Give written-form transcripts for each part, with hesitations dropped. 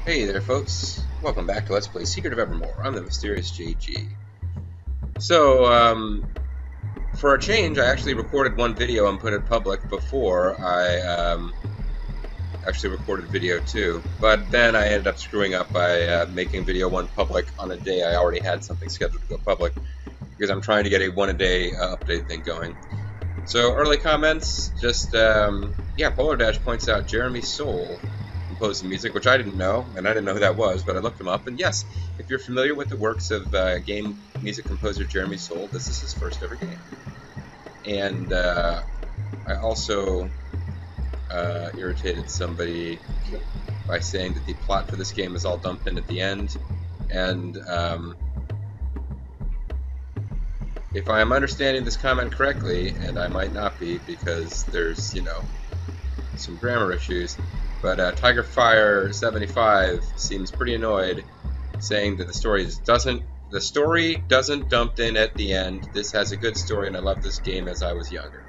Hey there, folks. Welcome back to Let's Play Secret of Evermore. I'm the Mysterious JG. So, for a change, I actually recorded one video and put it public before I actually recorded video 2. But then I ended up screwing up by making video 1 public on a day I already had something scheduled to go public, because I'm trying to get a one-a-day update thing going. So, early comments, just, yeah, Polar Dash points out Jeremy Soule composed the music, which I didn't know, and I didn't know who that was, but I looked him up, and yes, if you're familiar with the works of game music composer Jeremy Soule, this is his first ever game. And I also irritated somebody by saying that the plot for this game is all dumped in at the end, and if I am understanding this comment correctly, and I might not be because there's, you know, some grammar issues, but TigerFire75 seems pretty annoyed, saying that the story doesn't dump in at the end. This has a good story, and I loved this game as I was younger.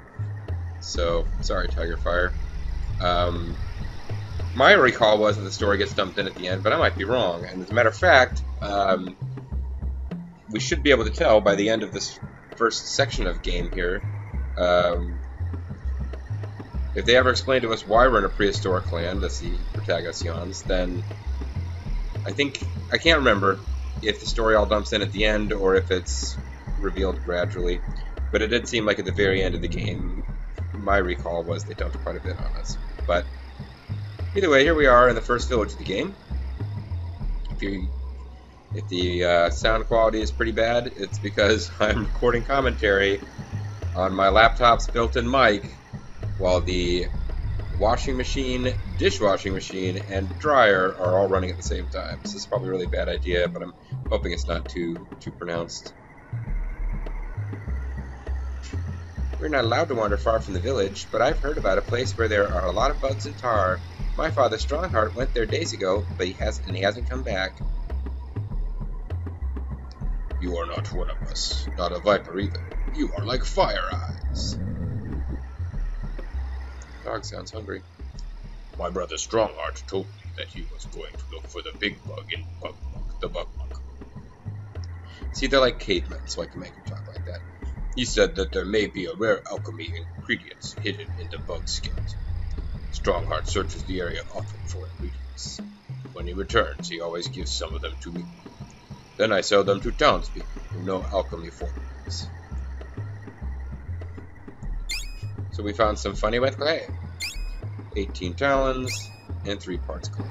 So, sorry, TigerFire. My recall was that the story gets dumped in at the end, but I might be wrong. And as a matter of fact, we should be able to tell by the end of this first section of game here. If they ever explain to us why we're in a prehistoric land, that's the Protagations, then I can't remember if the story all dumps in at the end or if it's revealed gradually, but it did seem like at the very end of the game, my recall was they dumped quite a bit on us. But either way, here we are in the first village of the game. If the sound quality is pretty bad, it's because I'm recording commentary on my laptop's built-in mic, while the washing machine, dishwashing machine, and dryer are all running at the same time. So this is probably a really bad idea, but I'm hoping it's not too pronounced. We're not allowed to wander far from the village, but I've heard about a place where there are a lot of bugs and tar. My father Strongheart went there days ago, but he hasn't come back. You are not one of us, not a viper either. You are like Fire Eyes. Dog sounds hungry. My brother Strongheart told me that he was going to look for the big bug in the Bugmuck. See, they're like cavemen, so I can make them talk like that. He said that there may be a rare alchemy ingredients hidden in the bug skins. Strongheart searches the area often for ingredients. When he returns, he always gives some of them to me. Then I sell them to townspeople who know alchemy formulas. So we found some funny wet clay. 18 talons and 3 parts clay.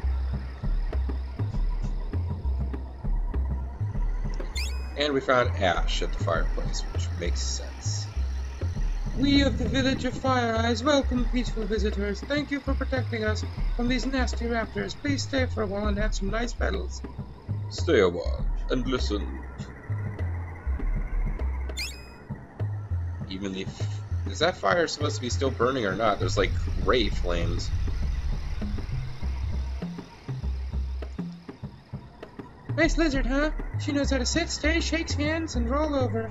And we found ash at the fireplace, which makes sense. We of the village of Fire Eyes welcome peaceful visitors. Thank you for protecting us from these nasty raptors. Please stay for a while and have some nice petals. Stay a while and listen. Even if... Is that fire supposed to be still burning or not? There's like gray flames. Nice lizard, huh? She knows how to sit, stay, shakes hands, and roll over.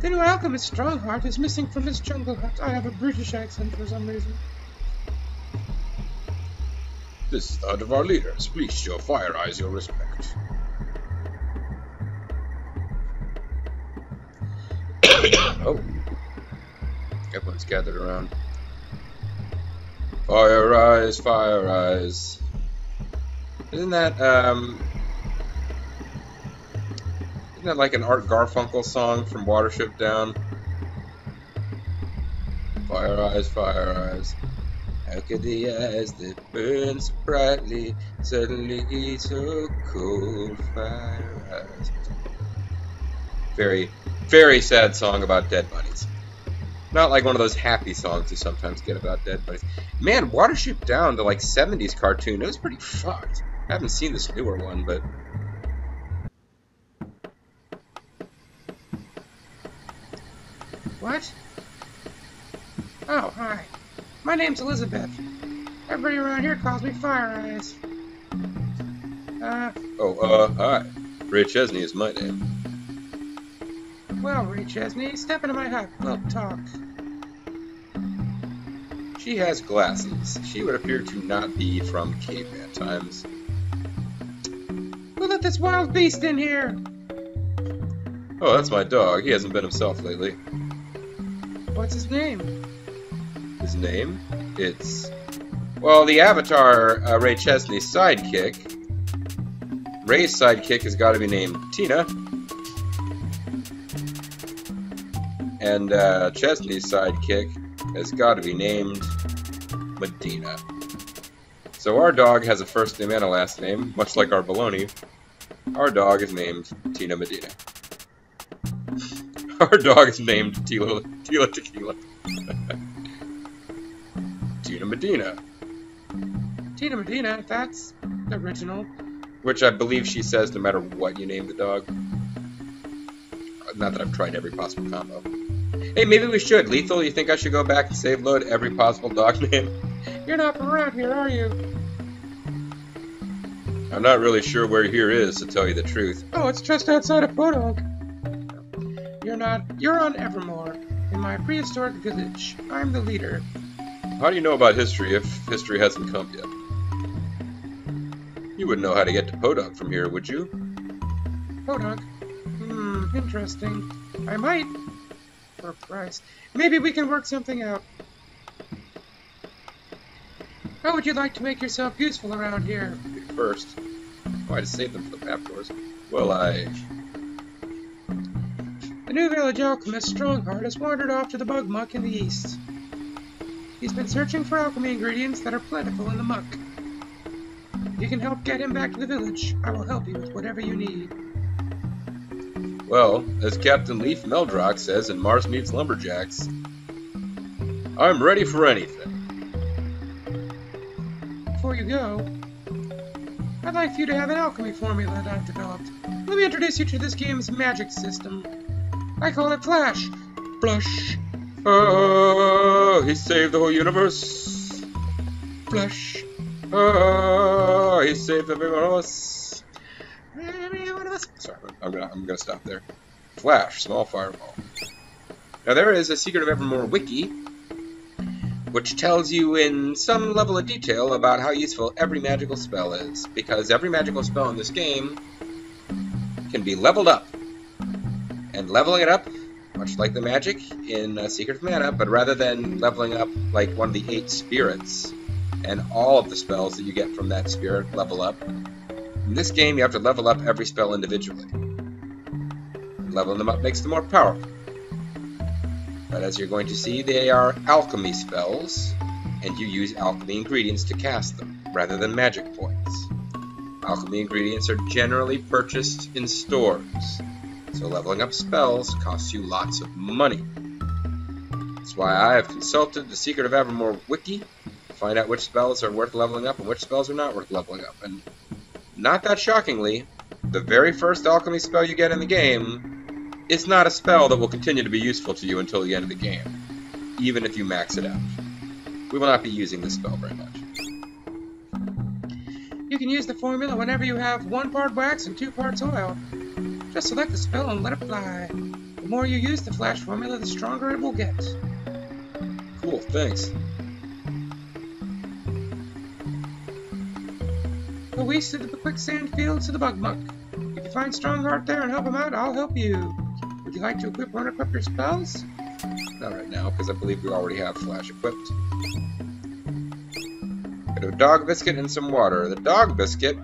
The new alchemist Strongheart is missing from his jungle hut. I have a British accent for some reason. This is the hut of our leaders. Please show Fire Eyes your respect. Oh. Everyone's gathered around. Fire Eyes, Fire Eyes. Isn't that like an Art Garfunkel song from Watership Down? Fire Eyes, Fire Eyes. How could the eyes that burn so brightly suddenly get so cold? Fire Eyes. Very, very sad song about dead bunnies. Not like one of those happy songs you sometimes get about dead bunnies. Man, Watership Down, the like 70s cartoon, it was pretty fucked. I haven't seen this newer one, but... What? Oh, hi. My name's Elizabeth. Everybody around here calls me Fire Eyes. Hi. Ray Chesney is my name. Well, Ray Chesney, step into my hut. We'll talk. She has glasses. She would appear to not be from caveman times. Who let this wild beast in here? Oh, that's my dog. He hasn't been himself lately. What's his name? His name? It's... Well, the Avatar, Ray Chesney's sidekick. Ray's sidekick has got to be named Tina. And Chesney's sidekick has got to be named Medina. So our dog has a first name and a last name, much like our baloney. Our dog is named Tina Medina. Our dog is named Tila Tequila. Tina Medina. Tina Medina, that's original. Which I believe she says no matter what you name the dog. Not that I've tried every possible combo. Hey, maybe we should. Lethal, you think I should go back and save load every possible dog name? You're not from around here, are you? I'm not really sure where here is, to tell you the truth. Oh, it's just outside of Bodog. You're not. You're on Evermore, in my prehistoric village. I'm the leader. How do you know about history if history hasn't come yet? You wouldn't know how to get to Podog from here, would you? Bodog? Interesting. I might. For a price. Maybe we can work something out. How would you like to make yourself useful around here? First. Oh, I just saved them for the map doors. Well, The new village alchemist Strongheart has wandered off to the bug muck in the east. He's been searching for alchemy ingredients that are plentiful in the muck. If you can help get him back to the village, I will help you with whatever you need. Well, as Captain Leaf Meldrock says in Mars Meets Lumberjacks, I'm ready for anything. Before you go, I'd like for you to have an alchemy formula that I've developed. Let me introduce you to this game's magic system. I call it Flash. Flush. Oh, he saved the whole universe. Flush. Oh, he saved everyone else. Sorry, I'm gonna stop there. Flash, small fireball. Now there is a Secret of Evermore wiki, which tells you in some level of detail about how useful every magical spell is, because every magical spell in this game can be leveled up. And leveling it up, much like the magic in Secret of Mana, but rather than leveling up like one of the 8 spirits, and all of the spells that you get from that spirit level up, in this game you have to level up every spell individually. Leveling them up makes them more powerful. But as you're going to see, they are alchemy spells, and you use alchemy ingredients to cast them, rather than magic points. Alchemy ingredients are generally purchased in stores, so leveling up spells costs you lots of money. That's why I have consulted the Secret of Evermore wiki to find out which spells are worth leveling up and which spells are not worth leveling up. And not that shockingly, the very first alchemy spell you get in the game is not a spell that will continue to be useful to you until the end of the game, even if you max it out. We will not be using this spell very much. You can use the formula whenever you have 1 part wax and 2 parts oil. Just select the spell and let it fly. The more you use the flash formula, the stronger it will get. Cool, thanks. Go east to the quicksand fields to the bug muck. If you find Strongheart there and help him out, I'll help you. Would you like to equip or unequip your spells? Not right now, because I believe we already have Flash equipped. Got a dog biscuit and some water. The dog biscuit,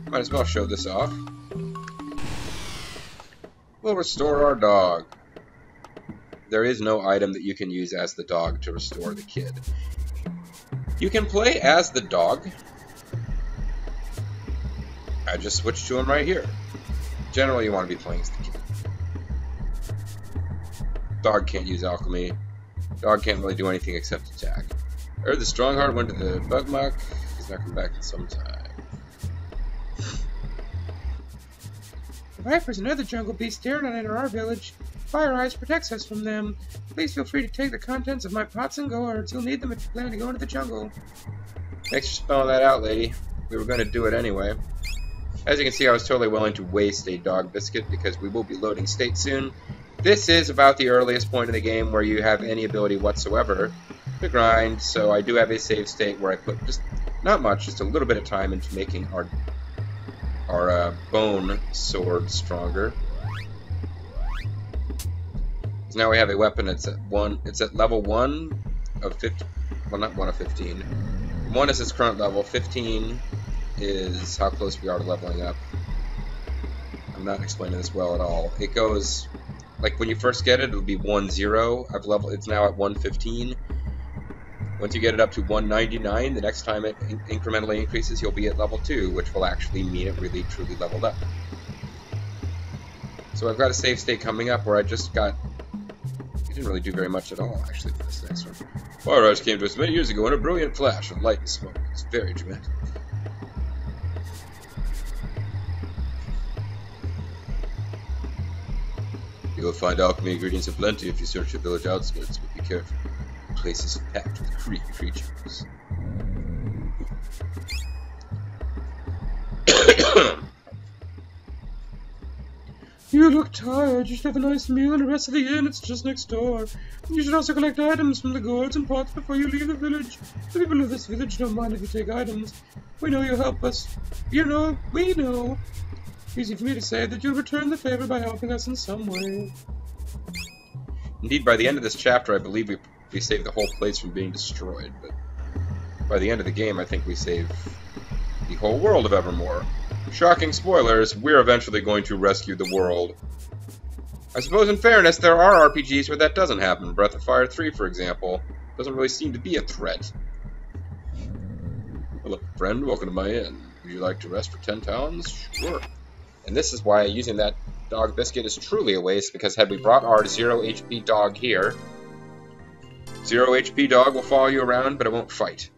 might as well show this off. We'll restore our dog. There is no item that you can use as the dog to restore the kid. You can play as the dog. I just switched to him right here. Generally, you want to be playing as the kid. Dog can't use alchemy. Dog can't really do anything except attack. I heard the Strongheart went to the bug muck. He's not coming back in some time. The Viper's another jungle beast daring to enter our village. Fire Eyes protects us from them. Please feel free to take the contents of my pots and gourds. You'll need them if you plan to go into the jungle. Thanks for spelling that out, lady. We were going to do it anyway. As you can see, I was totally willing to waste a dog biscuit because we will be loading state soon. This is about the earliest point in the game where you have any ability whatsoever. to grind, so I do have a save state where I put just not much, just a little bit of time into making our bone sword stronger. So now we have a weapon. It's at level 1 of 50. Well, not 1 of 15. 1 is its current level. 15 is how close we are to leveling up. I'm not explaining this well at all. It goes like when you first get it, it'll be 1-0. It's now at 115. Once you get it up to 199, the next time it incrementally increases, you'll be at level 2, which will actually mean it really truly leveled up. So I've got a save state coming up where I didn't really do very much at all, actually, for this next one. Fire Rush came to us many years ago in a brilliant flash of light and smoke. It's very dramatic. You'll find alchemy ingredients aplenty if you search the village outskirts, but be careful. The place is packed with creepy creatures. You look tired. You should have a nice meal and the rest of the inn. It's just next door. You should also collect items from the gourds and pots before you leave the village. The people of this village don't mind if you take items. We know you'll help us. You know, we know. Easy for me to say that you'll return the favor by helping us in some way. Indeed, by the end of this chapter, I believe we save the whole place from being destroyed, but by the end of the game, I think we save the whole world of Evermore. Shocking spoilers, we're eventually going to rescue the world. I suppose in fairness, there are RPGs where that doesn't happen. Breath of Fire 3, for example, doesn't really seem to be a threat. Hello, friend, welcome to my inn. Would you like to rest for 10 pounds? Sure. And this is why using that dog biscuit is truly a waste, because had we brought our 0 HP dog here, 0 HP dog will follow you around, but it won't fight.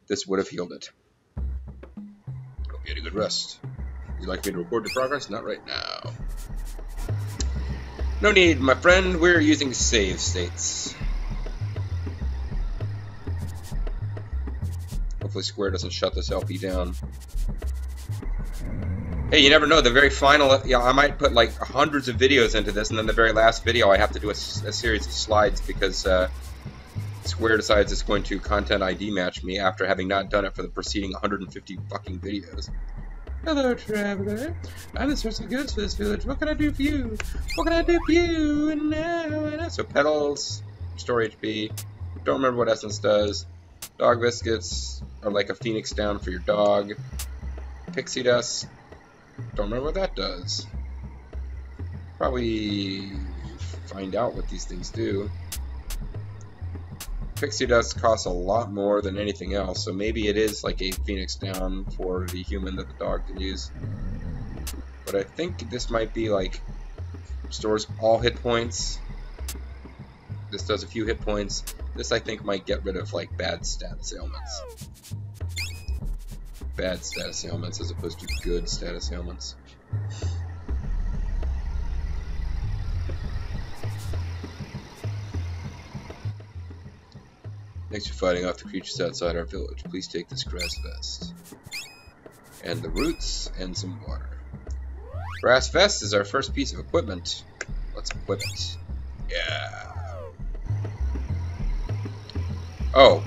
This would have healed it. Hope you had a good rest. Would you like me to record your progress? Not right now. No need, my friend. We're using save states. Hopefully Square doesn't shut this LP down. Hey, you never know, the very final, I might put like hundreds of videos into this, and then the very last video I have to do a series of slides because Square decides it's going to content ID match me after having not done it for the preceding 150 fucking videos. Hello, traveler. I'm the source of goods for this village. What can I do for you? What can I do for you? And now, So petals, restore HP, don't remember what essence does. Dog biscuits are like a phoenix down for your dog. Pixie dust. Don't remember what that does. Probably find out what these things do. Pixie dust costs a lot more than anything else, so maybe it is like a phoenix down for the human that the dog can use. But I think this might be like restores all hit points. This does a few hit points. This I think might get rid of like bad status ailments. Bad status ailments as opposed to good status ailments. Thanks for fighting off the creatures outside our village. Please take this grass vest. And the roots and some water. Grass vest is our first piece of equipment. Let's equip it. Yeah. Oh.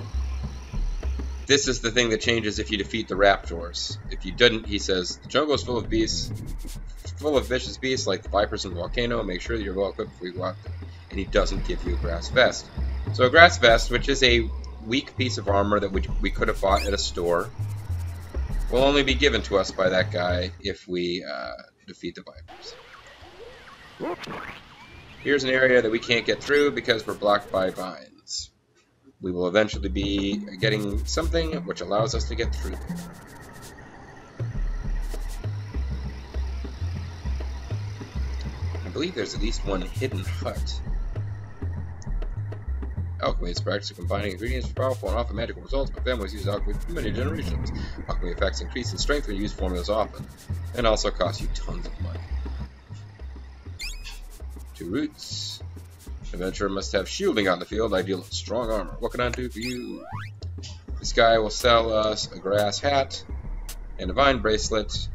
This is the thing that changes if you defeat the raptors. If you didn't, he says, the jungle is full of beasts, full of vicious beasts like the vipers in the volcano. Make sure that you're well equipped before you go out there. And he doesn't give you a grass vest. So a grass vest, which is a weak piece of armor that we could have bought at a store, will only be given to us by that guy if we defeat the vipers. Here's an area that we can't get through because we're blocked by vines. We will eventually be getting something which allows us to get through there. I believe there's at least one hidden hut. Alchemy is practice of combining ingredients for powerful and often magical results. My family has used alchemy for many generations. Alchemy effects increase in strength when you use formulas often, and also cost you tons of money. 2 roots. Adventurer must have shielding on the field, ideal of strong armor. What can I do for you? This guy will sell us a grass hat, and a vine bracelet,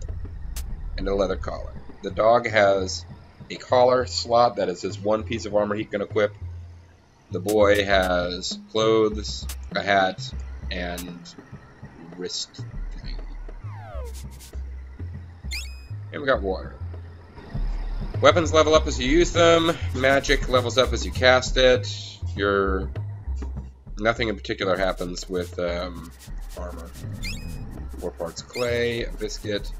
and a leather collar. The dog has a collar slot, that is his one piece of armor he can equip, The boy has clothes, a hat, and wrist thing. And we got water. Weapons level up as you use them. Magic levels up as you cast it. Nothing in particular happens with armor. 4 parts clay, a biscuit,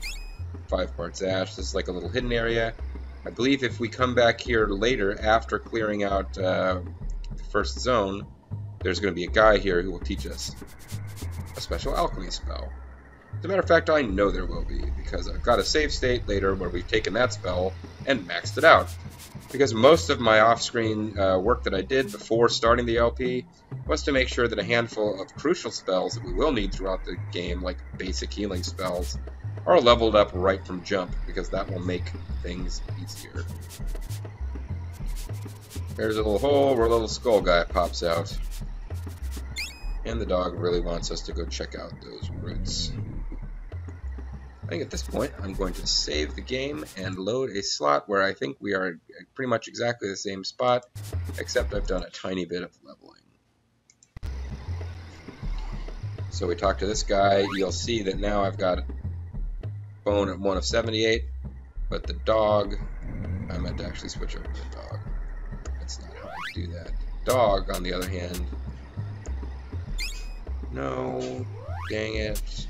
5 parts ash. This is like a little hidden area. I believe if we come back here later after clearing out the first zone, there's going to be a guy here who will teach us a special alchemy spell. As a matter of fact, I know there will be, because I've got a save state later where we've taken that spell and maxed it out. Because most of my off-screen work that I did before starting the LP was to make sure that a handful of crucial spells that we will need throughout the game, like basic healing spells, are leveled up right from jump, because that will make things easier. There's a little hole where a little skull guy pops out. And the dog really wants us to go check out those roots. I think at this point I'm going to save the game and load a slot where I think we are pretty much exactly the same spot, except I've done a tiny bit of leveling. So we talk to this guy. You'll see that now I've got bone at 1 of 78, but the dog, I meant to actually switch over to the dog. That's not how I do that. Dog, on the other hand, no, dang it.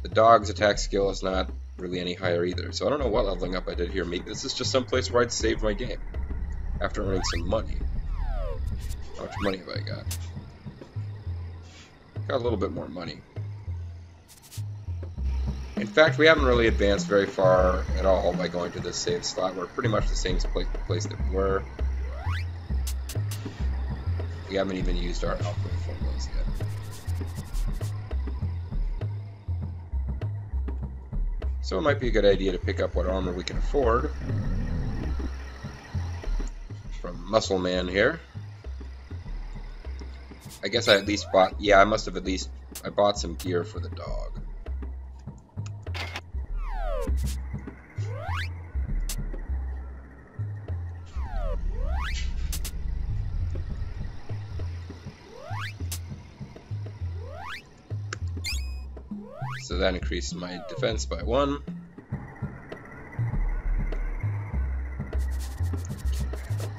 The dog's attack skill is not really any higher either, so I don't know what leveling up I did here. Maybe this is just some place where I'd saved my game after earning some money. How much money have I got? Got a little bit more money. In fact, we haven't really advanced very far at all by going to this save slot. We're pretty much the same place that we were. We haven't even used our alchemy formulas yet. So it might be a good idea to pick up what armor we can afford from Muscle Man here. I guess I at least bought, yeah, I must have at least, I bought some gear for the dog. So that increased my defense by 1.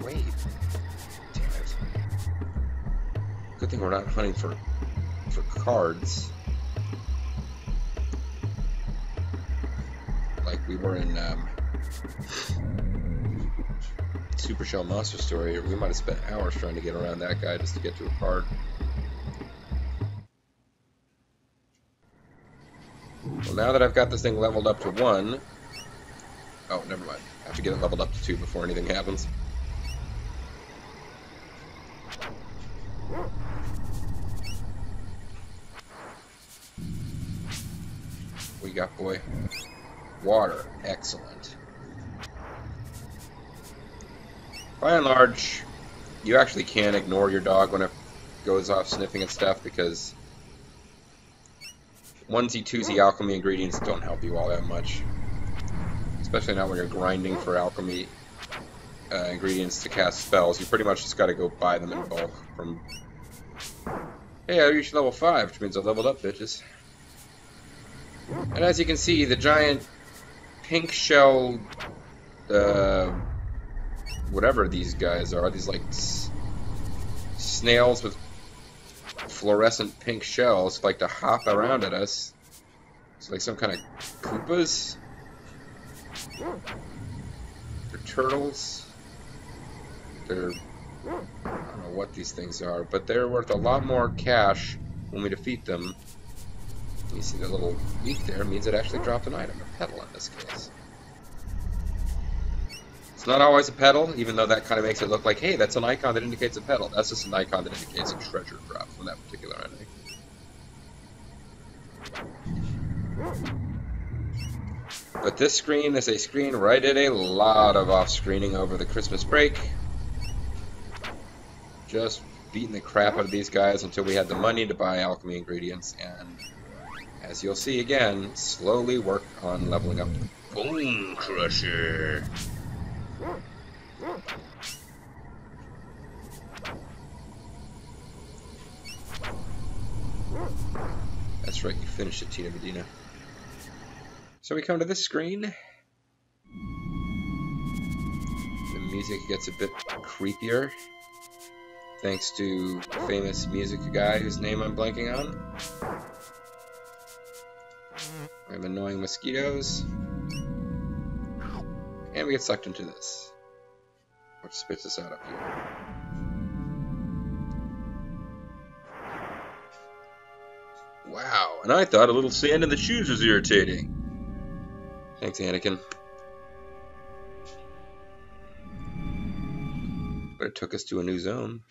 Wait. Damn it. Good thing we're not hunting for cards. Like we were in Super Shell Monster Story. We might have spent hours trying to get around that guy just to get to a card. Well, now that I've got this thing leveled up to 1... Oh, never mind. I have to get it leveled up to 2 before anything happens. What you got, boy? Water. Excellent. By and large, you actually can ignore your dog when it goes off sniffing at stuff, because onesie-twosie alchemy ingredients don't help you all that much. Especially not when you're grinding for alchemy ingredients to cast spells. You pretty much just gotta go buy them in bulk from... Hey, I reached level 5, which means I leveled up, bitches. And as you can see, the giant pink shell... whatever these guys are, these like snails with fluorescent pink shells like to hop around at us. It's like some kind of Koopas. They're turtles. They're... I don't know what these things are, but they're worth a lot more cash when we defeat them. You see the little leaf there, means it actually dropped an item, a petal in this case. It's not always a petal, even though that kind of makes it look like, hey, that's an icon that indicates a petal. That's just an icon that indicates a treasure drop from that particular enemy. But this screen is a screen where I did a lot of off-screening over the Christmas break. Just beating the crap out of these guys until we had the money to buy alchemy ingredients, and as you'll see again, slowly work on leveling up Bone Crusher. That's right, you finished it, Tina Medina. So we come to this screen. The music gets a bit creepier, thanks to a famous music guy whose name I'm blanking on. We have annoying mosquitoes. And we get sucked into this, which spits us out up here. Wow, and I thought a little sand in the shoes was irritating. Thanks, Anakin. But it took us to a new zone.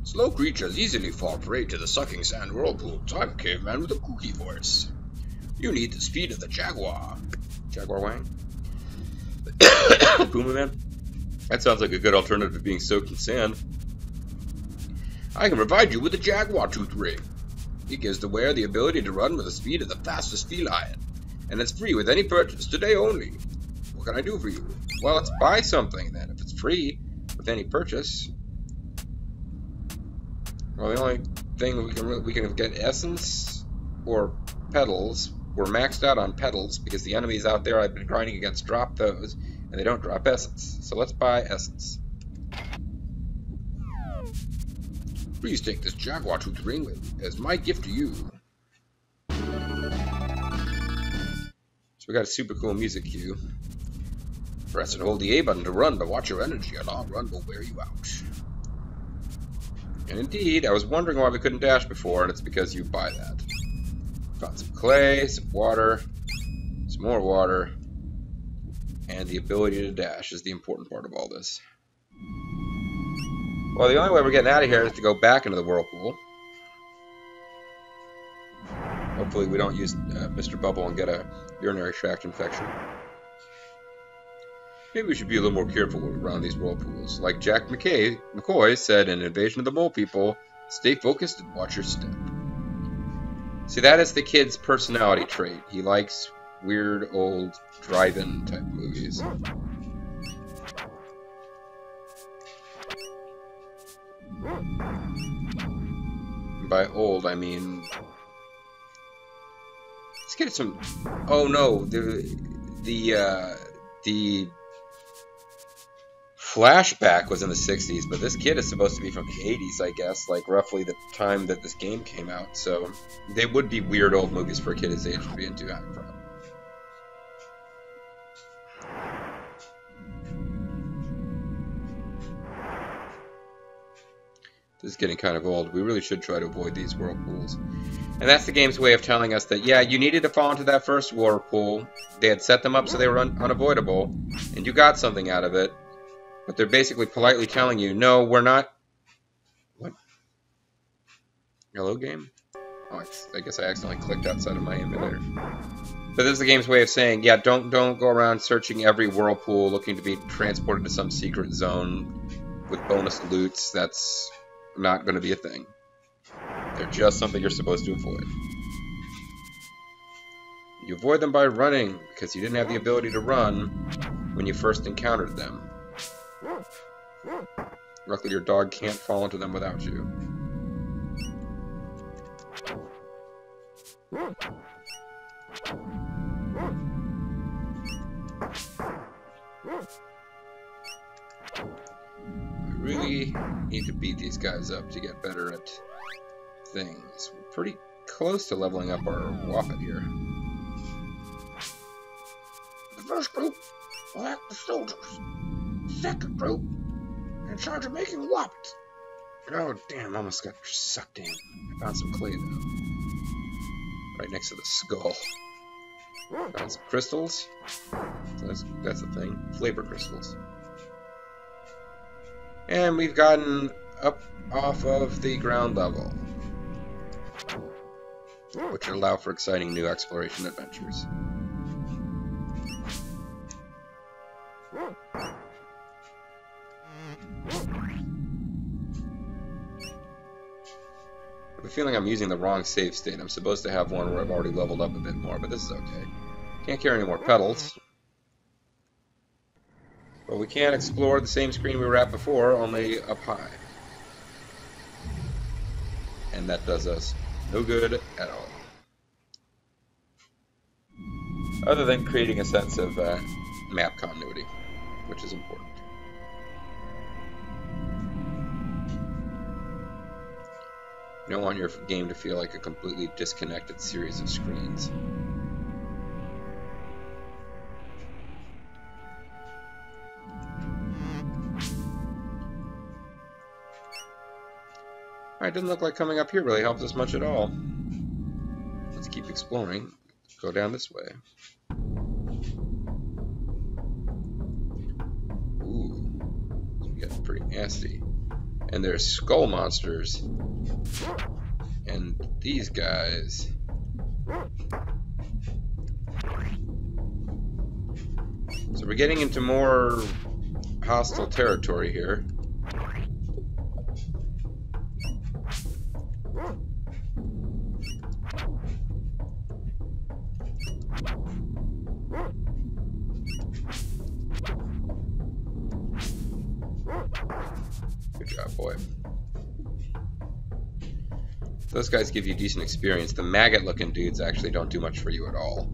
Slow creatures easily fall prey to the sucking sand whirlpool. I'm a caveman with a kooky voice. You need the speed of the jaguar. Jaguar Wang? Puma Man? That sounds like a good alternative to being soaked in sand. I can provide you with a jaguar tooth ring. It gives the wearer the ability to run with the speed of the fastest feline. And it's free with any purchase, today only. What can I do for you? Well, let's buy something then, if it's free with any purchase. Well, the only thing we can get essence or petals. We're maxed out on petals because the enemies out there I've been grinding against drop those, and they don't drop essence. So let's buy essence. Please take this jaguar tooth ring as my gift to you. So we got a super cool music cue. Press and hold the A button to run, but watch your energy. A long run will wear you out. And indeed, I was wondering why we couldn't dash before, and it's because you buy that. Found some clay, some water, some more water, and the ability to dash is the important part of all this. Well, the only way we're getting out of here is to go back into the whirlpool. Hopefully we don't use Mr. Bubble and get a urinary tract infection. Maybe we should be a little more careful around these whirlpools. Like Jack McCoy said in Invasion of the Mole People, stay focused and watch your step. See, that is the kid's personality trait. He likes weird, old, drive-in type movies. By old, I mean... Let's get some... Oh no, the flashback was in the 60s, but this kid is supposed to be from the 80s, I guess, like roughly the time that this game came out, so they would be weird old movies for a kid his age to be into. This is getting kind of old. We really should try to avoid these whirlpools. And that's the game's way of telling us that, yeah, you needed to fall into that first whirlpool. They had set them up so they were unavoidable, and you got something out of it. But they're basically politely telling you, no, we're not... What? Hello, game? Oh, I guess I accidentally clicked outside of my emulator. But this is the game's way of saying, yeah, don't go around searching every whirlpool looking to be transported to some secret zone with bonus loots. That's not going to be a thing. They're just something you're supposed to avoid. You avoid them by running, because you didn't have the ability to run when you first encountered them. Luckily, your dog can't fall into them without you. I really need to beat these guys up to get better at things. We're pretty close to leveling up our Whoppet here. The first group will act the soldiers. Second group in charge of making Whoppets. Oh, damn, almost got sucked in. I found some clay, though. Right next to the skull. Found some crystals. So that's the thing. Flavor crystals. And we've gotten up off of the ground level, which allow for exciting new exploration adventures. I have a feeling I'm using the wrong save state. I'm supposed to have one where I've already leveled up a bit more, but this is okay. Can't carry any more petals. But we can explore the same screen we were at before, only up high. and that does us no good at all. Other than creating a sense of map continuity, which is important. You don't want your game to feel like a completely disconnected series of screens. Alright, doesn't look like coming up here really helps us much at all. Let's keep exploring. Go down this way. Ooh, it's getting pretty nasty. And there's skull monsters. And these guys. So we're getting into more hostile territory here. Good job, boy. Those guys give you decent experience. The maggot-looking dudes actually don't do much for you at all.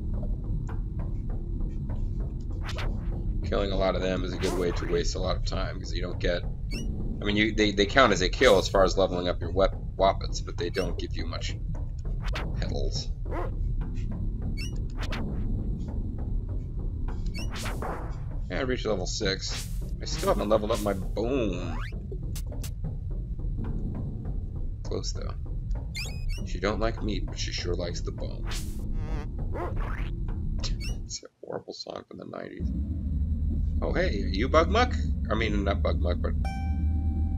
Killing a lot of them is a good way to waste a lot of time because you don't get... I mean, they count as a kill as far as leveling up your weapons, but they don't give you much petals. Yeah, I reached level 6. I still haven't leveled up my bone. Close though. She don't like meat, but she sure likes the bone. It's a horrible song from the 90s. Oh hey, are you Bugmuck? I mean, not Bugmuck, but...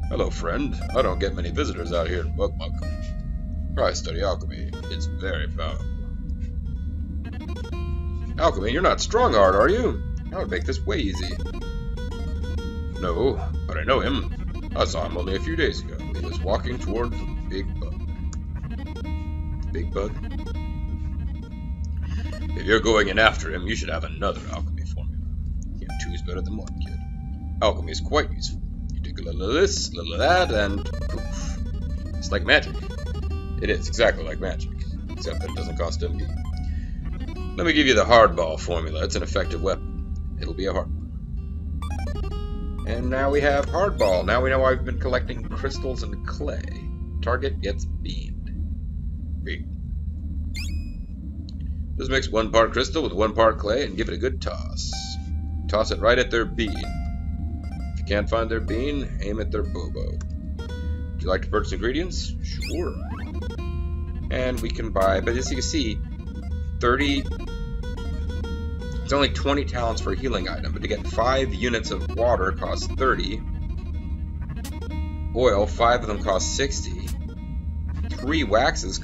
Hello friend, I don't get many visitors out here in Bugmuck. I study alchemy. It's very powerful. Alchemy, you're not Strongheart, are you? I would make this way easy. No, but I know him. I saw him only a few days ago. He was walking toward the big bug. Big bug? If you're going in after him, you should have another alchemy formula. Yeah, two's better than one, kid. Alchemy is quite useful. You take a little of this, a little of that, and poof. It's like magic. It is exactly like magic, except that it doesn't cost MP. Let me give you the hardball formula. It's an effective weapon. It'll be a hard one. And now we have hardball. Now we know I've been collecting crystals and clay. Target gets beamed. Beam. Just mix 1 part crystal with 1 part clay and give it a good toss. Toss it right at their bean. If you can't find their bean, aim at their bobo. Would you like to purchase ingredients? Sure. And we can buy, but as you can see, 30... It's only 20 talents for a healing item, but to get 5 units of water costs 30. Oil, 5 of them cost 60. 5 waxes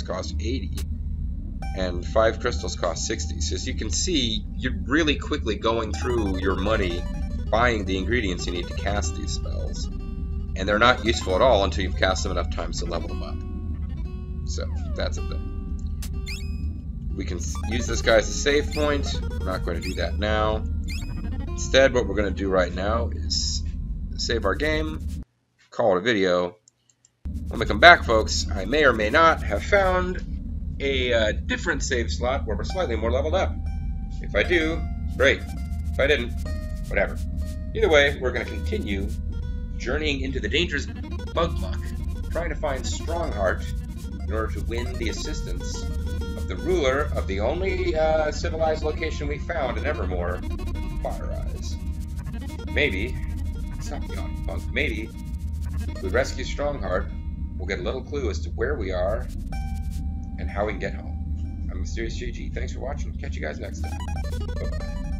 cost 80. And 5 crystals cost 60. So as you can see, you're really quickly going through your money, buying the ingredients you need to cast these spells. And they're not useful at all until you've cast them enough times to level them up. So, that's a thing. We can use this guy as a save point. We're not going to do that now. Instead, what we're going to do right now is save our game, call it a video. When we come back, folks, I may or may not have found a different save slot where we're slightly more leveled up. If I do, great. If I didn't, whatever. Either way, we're going to continue journeying into the dangerous Bugmuck, trying to find Strongheart in order to win the assistance of the ruler of the only civilized location we found in Evermore, Fire Eyes. Maybe, stop yawning, Punk, maybe, if we rescue Strongheart, we'll get a little clue as to where we are and how we can get home. I'm Mysterious JG. Thanks for watching. Catch you guys next time. Bye-bye.